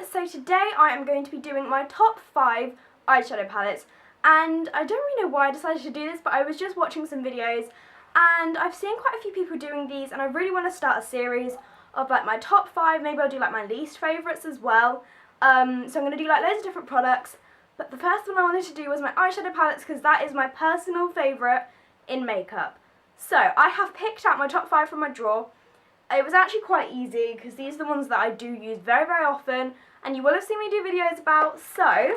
So today I am going to be doing my top 5 eyeshadow palettes, and I don't really know why I decided to do this, but I was just watching some videos and I've seen quite a few people doing these, and I really want to start a series of like my top 5, maybe I'll do like my least favourites as well. So I'm going to do like loads of different products, but the first one I wanted to do was my eyeshadow palettes because that is my personal favourite in makeup. So I have picked out my top 5 from my drawer. It was actually quite easy because these are the ones that I do use very, very often and you will have seen me do videos about, so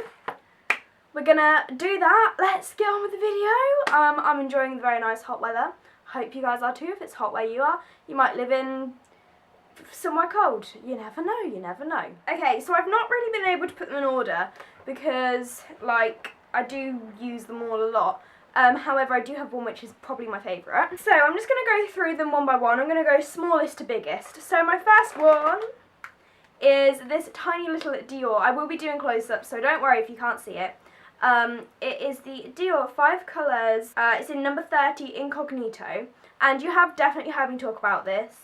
we're gonna do that. Let's get on with the video. I'm enjoying the very nice hot weather. Hope you guys are too. If it's hot where you are, you might live in somewhere cold. You never know, you never know. Okay, so I've not really been able to put them in order because like I do use them all a lot. However, I do have one which is probably my favourite. So I'm just going to go through them one by one. I'm going to go smallest to biggest. So my first one is this tiny little Dior. I will be doing close-up, so don't worry if you can't see it. It is the Dior 5 Colours. It's in number 30 Incognito. And you have definitely heard me talk about this.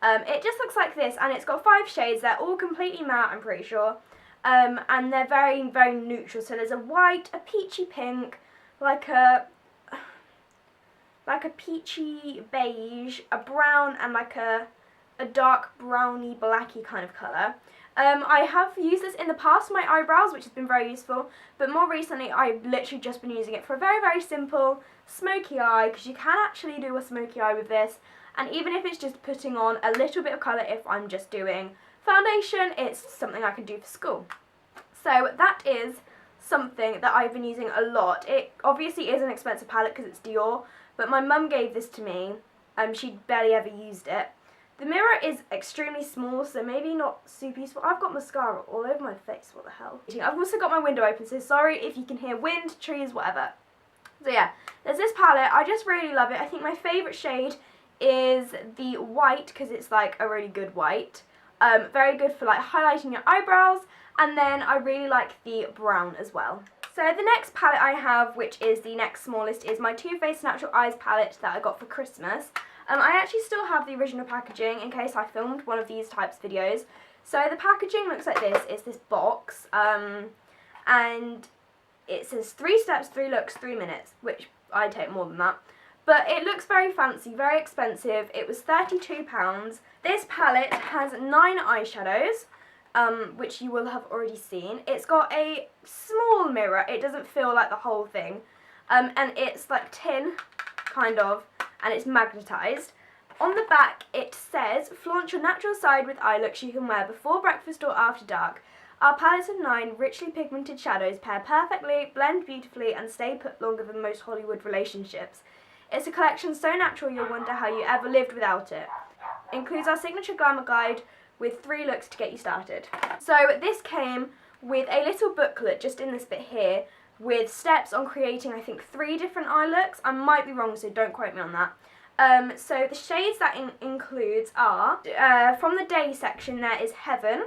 It just looks like this, and it's got 5 shades. They're all completely matte, I'm pretty sure. And they're very, very neutral. So there's a white, a peachy pink, like a peachy beige, a brown, and like a dark browny blacky kind of colour. I have used this in the past for my eyebrows, which has been very useful, but more recently I've literally just been using it for a very, very simple smoky eye, because you can actually do a smoky eye with this, and even if it's just putting on a little bit of colour, if I'm just doing foundation, it's something I can do for school. So that is something that I've been using a lot. It obviously is an expensive palette because it's Dior, but my mum gave this to me. She barely ever used it. The mirror is extremely small, so maybe not super useful. I've got mascara all over my face, what the hell. I've also got my window open, so sorry if you can hear wind, trees, whatever. So yeah, there's this palette. I just really love it. I think my favourite shade is the white because it's like a really good white. Very good for like highlighting your eyebrows. And then I really like the brown as well. So the next palette I have, which is the next smallest, is my Too Faced Natural Eyes palette that I got for Christmas. I actually still have the original packaging in case I filmed one of these types of videos. So the packaging looks like this. It's this box, and it says 3 steps, 3 looks, 3 minutes, which I take more than that. But it looks very fancy, very expensive. It was £32. This palette has 9 eyeshadows. Which you will have already seen. It's got a small mirror, it doesn't feel like the whole thing, and it's like tin, kind of, and it's magnetised. On the back it says, flaunt your natural side with eye looks you can wear before breakfast or after dark. Our palette of 9 richly pigmented shadows pair perfectly, blend beautifully, and stay put longer than most Hollywood relationships. It's a collection so natural you'll wonder how you ever lived without it. Includes our signature glamour guide with 3 looks to get you started. So this came with a little booklet just in this bit here with steps on creating I think 3 different eye looks. I might be wrong, so don't quote me on that. So the shades that includes are, from the day section there is Heaven,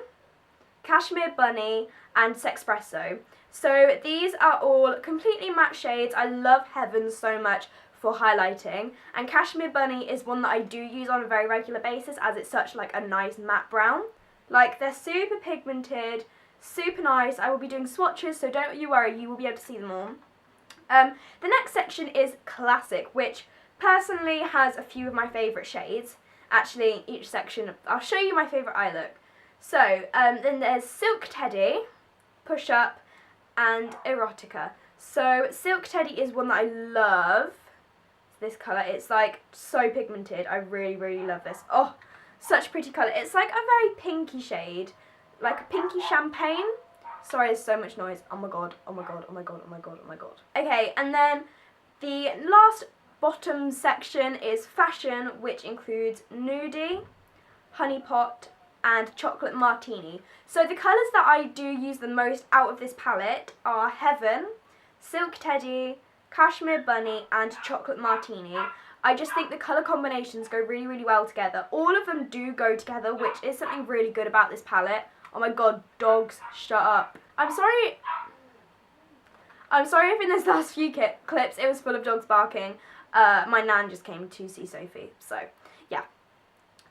Cashmere Bunny, and Sexpresso. So these are all completely matte shades. I love Heaven so much for highlighting, and Cashmere Bunny is one that I do use on a very regular basis as it's such like a nice matte brown. Like, they're super pigmented, super nice. I will be doing swatches, so don't you worry, you will be able to see them all. The next section is Classic, which personally has a few of my favourite shades. Actually, each section, I'll show you my favourite eye look. So then there's Silk Teddy, Push Up, and Erotica. So Silk Teddy is one that I love. This colour, it's like so pigmented. I really, really love this. Oh, such a pretty colour. It's like a very pinky shade, like a pinky champagne. Sorry, there's so much noise. Oh my god, oh my god, oh my god, oh my god, oh my god. Okay, and then the last bottom section is Fashion, which includes Nudie, Honey Pot, and Chocolate Martini. So the colours that I do use the most out of this palette are Heaven, Silk Teddy, Cashmere Bunny, and Chocolate Martini. I just think the colour combinations go really, really well together. All of them do go together, which is something really good about this palette. Oh my god, dogs, shut up. I'm sorry if in this last few clips it was full of dogs barking. My nan just came to see Sophie, so yeah.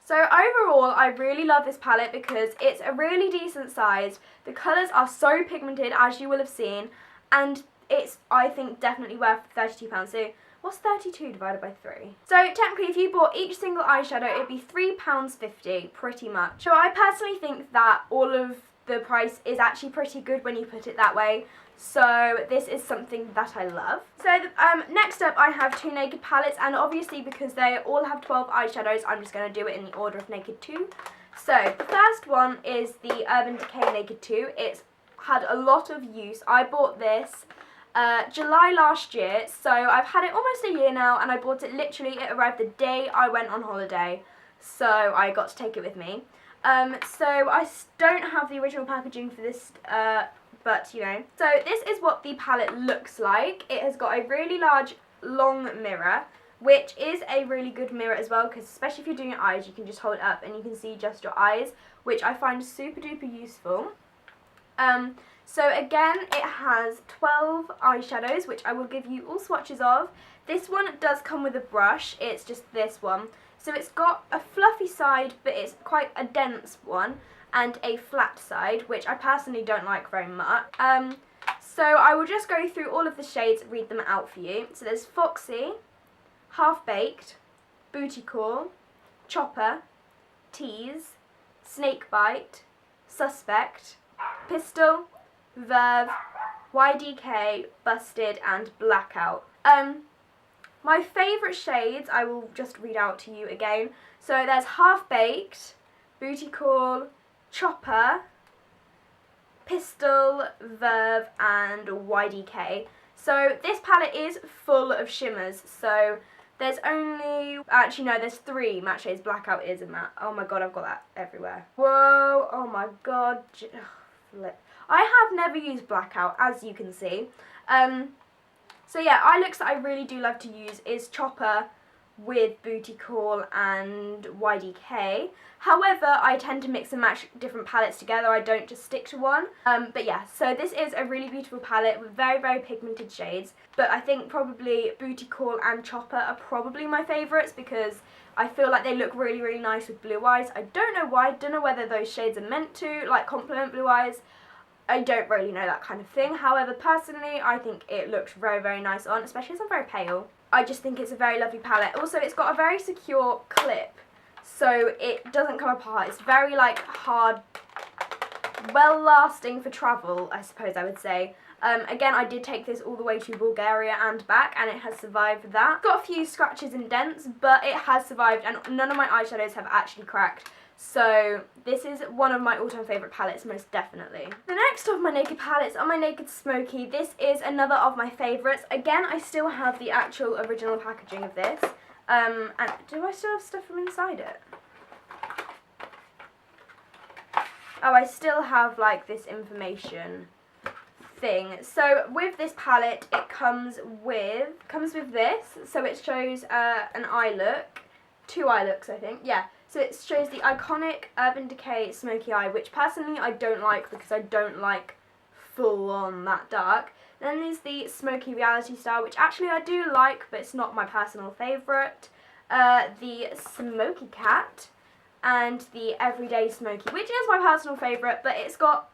So overall, I really love this palette because it's a really decent size. The colours are so pigmented, as you will have seen, and it's, I think, definitely worth £32. So what's 32 divided by 3? So technically, if you bought each single eyeshadow, it'd be £3.50, pretty much. So I personally think that all of the price is actually pretty good when you put it that way. So this is something that I love. So next up I have two Naked palettes, and obviously because they all have 12 eyeshadows, I'm just going to do it in the order of Naked 2. So the first one is the Urban Decay Naked 2. It's had a lot of use. I bought this July last year, so I've had it almost a year now, and I bought it literally, it arrived the day I went on holiday, so I got to take it with me. So I don't have the original packaging for this, but you know. So this is what the palette looks like. It has got a really large, long mirror, which is a really good mirror as well, because especially if you're doing your eyes, you can just hold it up and you can see just your eyes, which I find super duper useful. So again, it has 12 eyeshadows, which I will give you all swatches of. This one does come with a brush, it's just this one. So it's got a fluffy side, but it's quite a dense one, and a flat side, which I personally don't like very much. So I will just go through all of the shades, read them out for you. So there's Foxy, Half Baked, Booty Call, Chopper, Tease, Snakebite, Suspect, Pistol, Verve, YDK, Busted, and Blackout. My favourite shades, I will just read out to you again. So there's Half Baked, Booty Call, Chopper, Pistol, Verve, and YDK. So this palette is full of shimmers. So there's only, actually no, there's 3 matte shades. Blackout is a matte. Oh my god, I've got that everywhere. Whoa, oh my god. Flip. I have never used Blackout, as you can see. So yeah, eye looks that I really do love to use is Chopper with Booty Call and YDK. However, I tend to mix and match different palettes together. I don't just stick to one. But yeah, so this is a really beautiful palette with very, very pigmented shades. But I think probably Booty Call and Chopper are probably my favourites because I feel like they look really, really nice with blue eyes. I don't know why. I don't know whether those shades are meant to, like, complement blue eyes. I don't really know that kind of thing. However, personally, I think it looks very, very nice on, especially as I'm very pale. I just think it's a very lovely palette. Also, it's got a very secure clip, so it doesn't come apart. It's very, like, hard, well-lasting for travel, I suppose I would say. Again, I did take this all the way to Bulgaria and back, and it has survived that. Got a few scratches and dents, but it has survived, and none of my eyeshadows have actually cracked. So this is one of my all-time favourite palettes, most definitely. The next of my Naked palettes are my Naked Smoky. This is another of my favourites. Again, I still have the actual original packaging of this. And do I still have stuff from inside it? Oh, I still have, like, this information thing. So with this palette, it comes with this. So it shows an eye look. 2 eye looks, I think. Yeah. So it shows the iconic Urban Decay Smoky Eye, which personally I don't like because I don't like full on that dark. Then there's the Smoky Reality Style, which actually I do like, but it's not my personal favourite. The Smoky Cat and the Everyday Smoky, which is my personal favourite, but it's got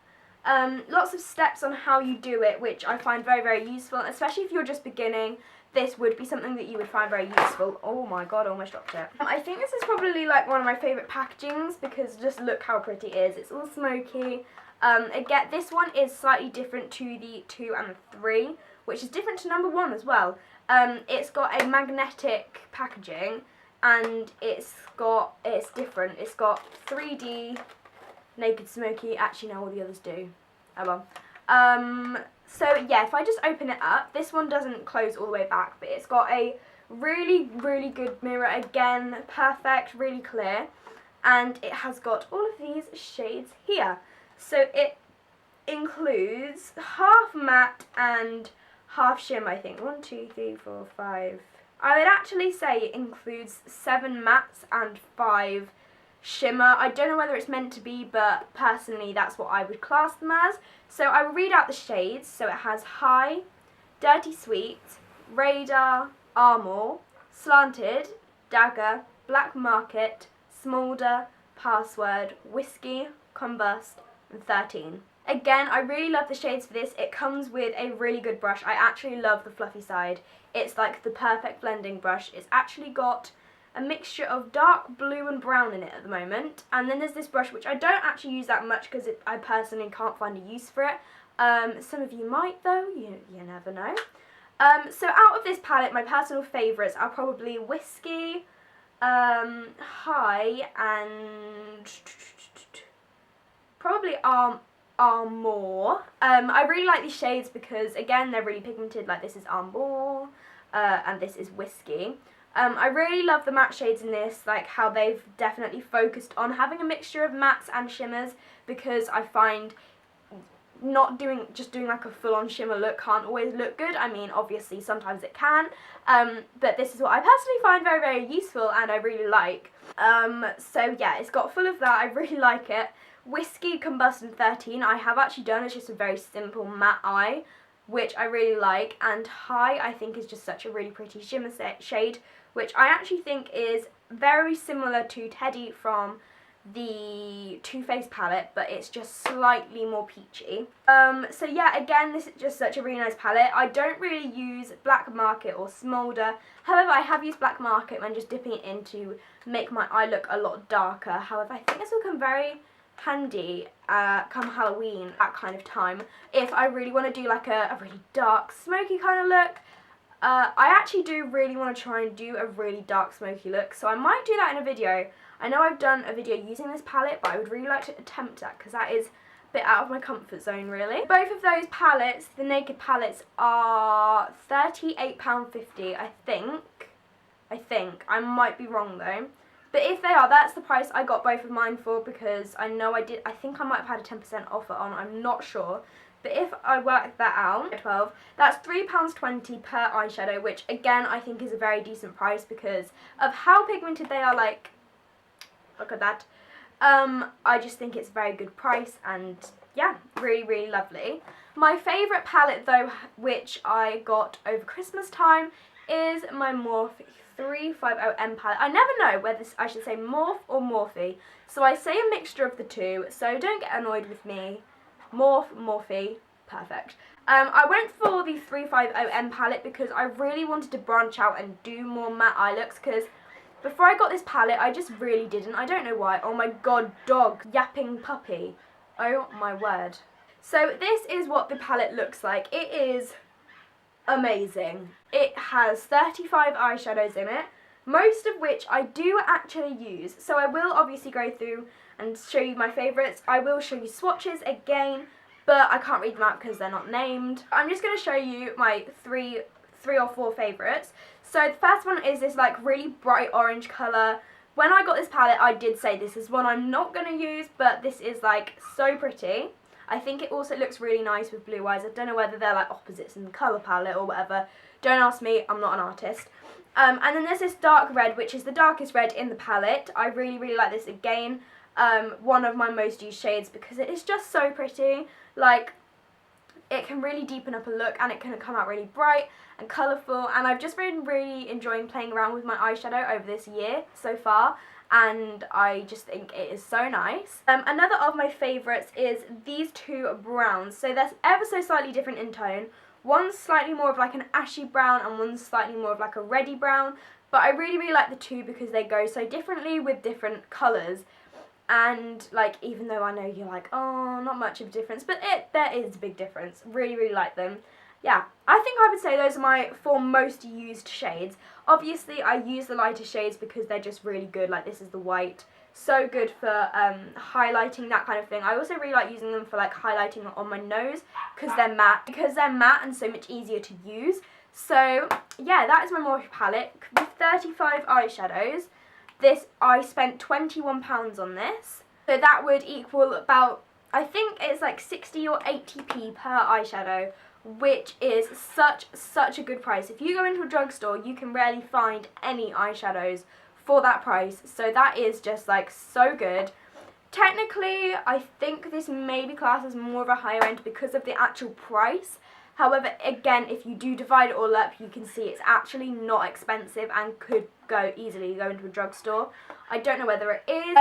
lots of steps on how you do it, which I find very, very useful, especially if you're just beginning. This would be something that you would find very useful. Oh my god, I almost dropped it. I think this is probably like one of my favourite packagings because just look how pretty it is. It's all smoky. Again, this one is slightly different to the 2 and the 3, which is different to number 1 as well. It's got a magnetic packaging and it's different. It's got 3D Naked Smoky. Actually, no, all the others do. Oh well. So yeah, if I just open it up, this one doesn't close all the way back, but it's got a really, really good mirror. Again, perfect, really clear. And it has got all of these shades here. So it includes half matte and half shimmer, I think. 1, 2, 3, 4, 5. I would actually say it includes 7 mattes and 5 shimmer. I don't know whether it's meant to be, but personally that's what I would class them as. So I will read out the shades. So it has High, Dirty Sweet, Radar, Armor, Slanted, Dagger, Black Market, Smolder, Password, Whiskey, Combust, and 13. Again, I really love the shades for this. It comes with a really good brush. I actually love the fluffy side. It's like the perfect blending brush. It's actually got a mixture of dark blue and brown in it at the moment. And then there's this brush, which I don't actually use that much because I personally can't find a use for it. Some of you might though, you never know. So out of this palette, my personal favourites are probably Whiskey, High, and probably Armour. I really like these shades because, again, they're really pigmented. Like, this is Armour, and this is Whiskey. I really love the matte shades in this, like how they've definitely focused on having a mixture of mattes and shimmers, because I find not doing like a full-on shimmer look can't always look good. I mean, obviously sometimes it can, but this is what I personally find very, very useful and I really like. So yeah, it's got full of that. I really like it. Whiskey, Combust, and 13 I have actually done. It's just a very simple matte eye, which I really like, and High I think is just such a really pretty shimmer shade, which I actually think is very similar to Teddy from the Too Faced palette, but it's just slightly more peachy. So yeah, again, this is just such a really nice palette. I don't really use Black Market or Smolder. However, I have used Black Market when just dipping it in to make my eye look a lot darker. However, I think this will come very handy come Halloween, that kind of time, if I really want to do like a really dark, smoky kind of look. I actually do really want to try and do a really dark, smoky look, so I might do that in a video. I know I've done a video using this palette, but I would really like to attempt that because that is a bit out of my comfort zone, really. Both of those palettes, the Naked palettes, are £38.50, I think. I might be wrong though. But if they are, that's the price I got both of mine for, because I know I think I might have had a 10% offer on, I'm not sure. But if I work that out, 12, that's £3.20 per eyeshadow, which again I think is a very decent price because of how pigmented they are. Like, look at that. I just think it's a very good price, and yeah, really, really lovely. My favourite palette though, which I got over Christmas time, is my Morphe 350M palette. I never know whether I should say Morphe or Morphe, so I say a mixture of the two, so don't get annoyed with me. Morphe, perfect. I went for the 350M palette because I really wanted to branch out and do more matte eye looks, because before I got this palette I just really didn't. I don't know why. Oh my god, dog, yapping puppy. Oh my word. So this is what the palette looks like. It is amazing. It has 35 eyeshadows in it, most of which I do actually use. So I will obviously go through and show you my favourites. I will show you swatches again, but I can't read them out because they're not named. I'm just going to show you my three or four favourites. So the first one is this like really bright orange colour. When I got this palette I did say this is one I'm not going to use, but this is like so pretty. I think it also looks really nice with blue eyes. I don't know whether they're like opposites in the colour palette or whatever. Don't ask me, I'm not an artist. And then there's this dark red, which is the darkest red in the palette. I really, really like this again. One of my most used shades because it is just so pretty. Like, it can really deepen up a look and it can come out really bright and colourful, and I've just been really enjoying playing around with my eyeshadow over this year so far, and I just think it is so nice. Another of my favourites is these two browns. So they're ever so slightly different in tone. One's slightly more of like an ashy brown and one's slightly more of like a reddy brown, but I really, really like the two because they go so differently with different colours. And like, even though I know you're like, oh, not much of a difference, but there is a big difference. Really, really like them. Yeah, I think I would say those are my four most used shades. Obviously, I use the lighter shades because they're just really good. Like, this is the white. So good for highlighting, that kind of thing. I also really like using them for like highlighting on my nose because they're matte. And so much easier to use. So, yeah, that is my Morphe palette with 35 eyeshadows. I spent £21 on this, so that would equal about, I think it's like 60 or 80p per eyeshadow, which is such a good price. If you go into a drugstore, you can rarely find any eyeshadows for that price, so that is just like so good. Technically, I think this may be classed as more of a higher end because of the actual price. However, again, if you do divide it all up, you can see it's actually not expensive and could easily go into a drugstore. I don't know whether it is.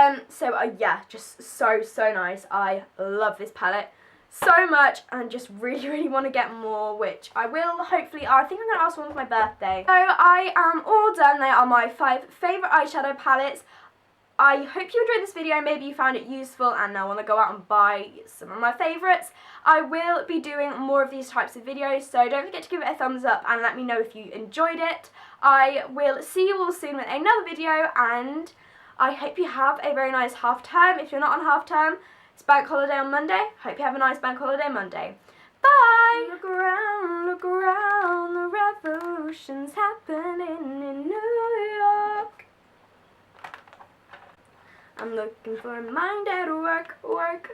Yeah, just so nice. I love this palette so much and just really want to get more, which I will hopefully. I think I'm going to ask one for my birthday. So I am all done. They are my 5 favourite eyeshadow palettes. I hope you enjoyed this video. Maybe you found it useful and now want to go out and buy some of my favourites. I will be doing more of these types of videos, so don't forget to give it a thumbs up and let me know if you enjoyed it. I will see you all soon with another video, and I hope you have a very nice half term. If you're not on half term, it's bank holiday on Monday. Hope you have a nice bank holiday Monday. Bye! Look around, the revolution's happening in New York. I'm looking for a mind at work.